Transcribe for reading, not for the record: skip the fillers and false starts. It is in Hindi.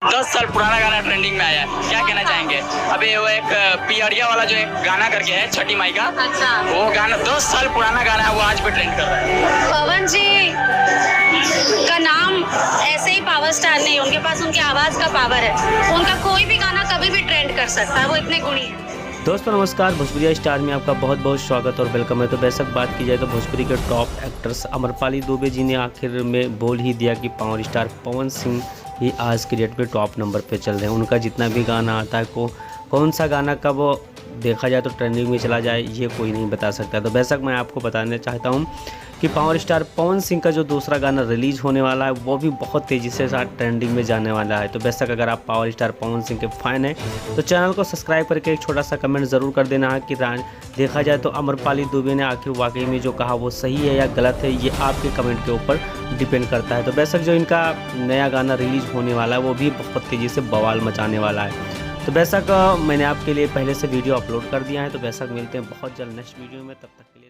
10 साल पुराना गाना ट्रेंडिंग में आया है, क्या कहना चाहेंगे? अभी वो एक पियरिया वाला जो एक गाना करके है छठी माई का, अच्छा, वो गाना 10 साल पुराना गाना है, वो आज भी ट्रेंड कर रहा है। पवन जी का नाम ऐसे ही पावर स्टार नहीं, उनके पास उनकी आवाज का पावर है। उनका कोई भी गाना कभी भी ट्रेंड कर सकता है, वो इतने गुणी है। दोस्तों नमस्कार, भोजपुरी स्टार में आपका बहुत बहुत स्वागत और वेलकम है। तो बेशक बात की जाए तो भोजपुरी के टॉप एक्ट्रेस अमरपाली दुबे जी ने आखिर में बोल ही दिया कि पावर स्टार पवन सिंह ही आज की डेट पे टॉप नंबर पे चल रहे हैं। उनका जितना भी गाना आता है कौन सा गाना कब देखा जाए तो ट्रेंडिंग में चला जाए, ये कोई नहीं बता सकता। तो बेशक मैं आपको बताना चाहता हूँ कि पावर स्टार पवन सिंह का जो दूसरा गाना रिलीज होने वाला है वो भी बहुत तेज़ी से साथ ट्रेंडिंग में जाने वाला है। तो बेशक अगर आप पावर स्टार पवन सिंह के फ़ैन हैं तो चैनल को सब्सक्राइब करके एक छोटा सा कमेंट ज़रूर कर देना है कि देखा जाए तो अमरपाली दुबे ने आखिर वाकई में जो कहा वो सही है या गलत है, ये आपके कमेंट के ऊपर डिपेंड करता है। तो बेशक जो इनका नया गाना रिलीज होने वाला है वो भी बहुत तेज़ी से बवाल मचाने वाला है। तो बेशक मैंने आपके लिए पहले से वीडियो अपलोड कर दिया है। तो बेशक मिलते हैं बहुत जल्द नेक्स्ट वीडियो में, तब तक के लिए।